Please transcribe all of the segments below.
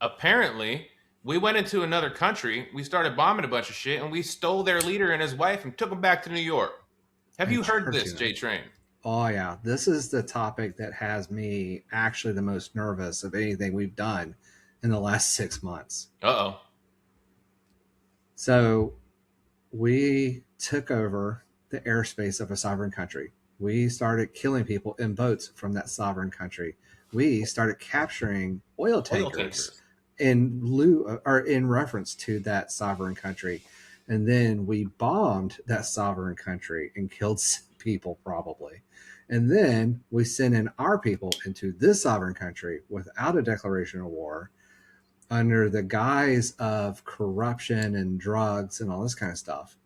apparently we went into another country, we started bombing a bunch of shit, and we stole their leader and his wife and took them back to New York. Have you heard this, Interesting. J Train? Oh yeah, this is the topic that has me actually the most nervous of anything we've done in the last 6 months. Uh-oh. So we took over the airspace of a sovereign country. We started killing people in boats from that sovereign country. We started capturing oil Oil tankers tankers. in lieu or in reference to that sovereign country. And then we bombed that sovereign country and killed people probably. And then we sent in our people into this sovereign country without a declaration of war under the guise of corruption and drugs and all this kind of stuff.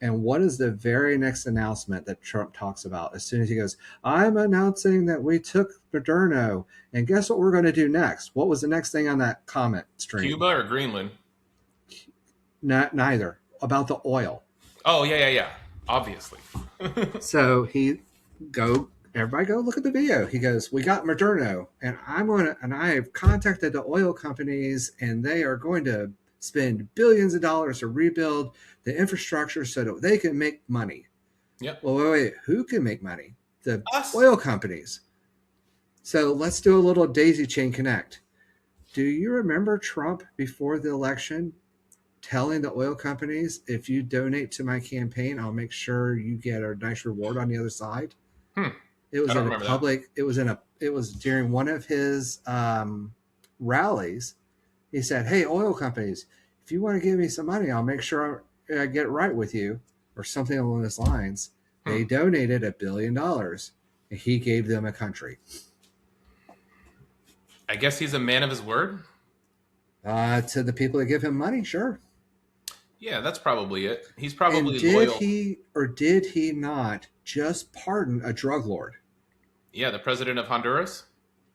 And what is the very next announcement that Trump talks about? As soon as he goes, I'm announcing that we took Moderno. And guess what we're going to do next? What was the next thing on that comment stream? Cuba or Greenland? Neither. About the oil. Oh, yeah, yeah, yeah. Obviously. So everybody go look at the video. He goes, we got Moderno, and I have contacted the oil companies, and they are going to spend billions of dollars to rebuild the infrastructure so that they can make money. Yep. Well, wait, who can make money? The Us. oil companies. So let's do a little daisy chain connect. Do you remember Trump before the election telling the oil companies, if you donate to my campaign, I'll make sure you get a nice reward on the other side? It was I don't in a remember that. public. It was during one of his rallies. He said, "Hey, oil companies, if you want to give me some money, I'll make sure I get right with you," or something along those lines. They donated $1 billion, and he gave them a country. I guess he's a man of his word. To the people that give him money, sure. Yeah, that's probably it. He's And probably did loyal. did he not just pardon a drug lord? Yeah, the president of Honduras.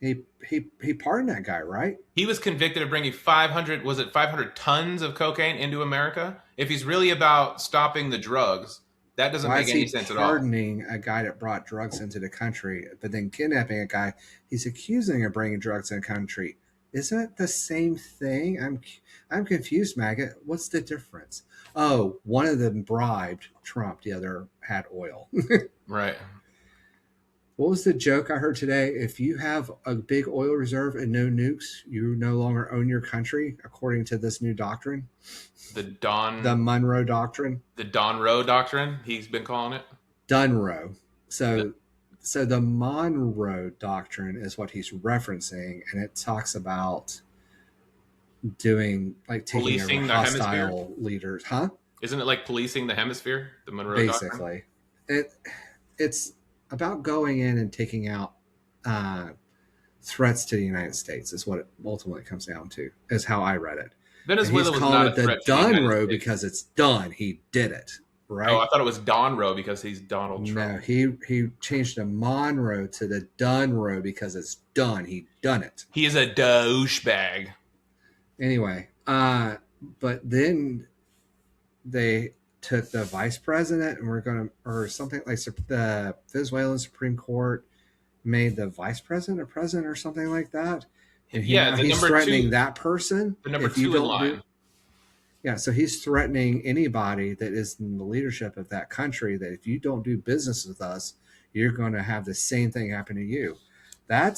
He pardoned that guy, right? He was convicted of bringing 500, was it 500 tons of cocaine into America? If he's really about stopping the drugs, that doesn't Why make is any he sense at all. pardoning a guy that brought drugs into the country, but then kidnapping a guy he's accusing of bringing drugs in the country? Isn't it the same thing? I'm confused, maggot. What's the difference? Oh, one of them bribed Trump, the other had oil. Right. What was the joke I heard today? If you have a big oil reserve and no nukes, you no longer own your country, according to this new doctrine, The the Don Monroe Doctrine. the Monroe Doctrine, he's been calling it. Dunroe. The, So the Monroe Doctrine is what he's referencing, and it talks about doing like taking over policing the hemisphere. hostile leaders, huh? Isn't it like policing the hemisphere? The Monroe Doctrine? Basically, it's about going in and taking out threats to the United States. Is what it ultimately comes down to. Is how I read it. And he's Venezuela was calling not it a the threat to the United Dunroe States. because it's done. He did it, right? Oh, I thought it was Don Roe because he's Donald Trump. No, he changed the Monroe to the Dunroe because it's done. He done it. He is a douchebag. Anyway, but then they took the vice president and we're going to, or something like the Venezuelan Supreme Court made the vice president a president or something like that. And Yeah, the he's number threatening two, that person. the number If you two in don't line. do, yeah, so he's threatening anybody that is in the leadership of that country that if you don't do business with us, you're going to have the same thing happen to you. That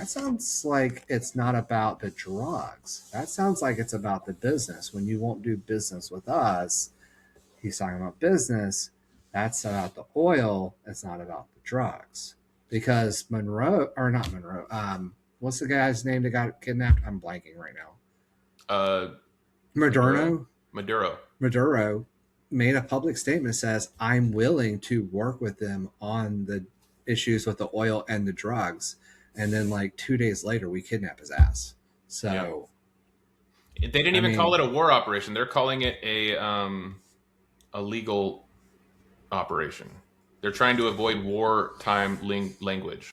sounds like it's not about the drugs. That sounds like it's about the business. When you won't do business with us, he's talking about business. That's about the oil. It's not about the drugs. Because Monroe, or not Monroe, what's the guy's name that got kidnapped? I'm blanking right now. Maduro. Maduro made a public statement that says, I'm willing to work with them on the issues with the oil and the drugs. And then like 2 days later, we kidnap his ass. So They didn't even call it a war operation. They're calling it a legal operation. They're trying to avoid wartime language.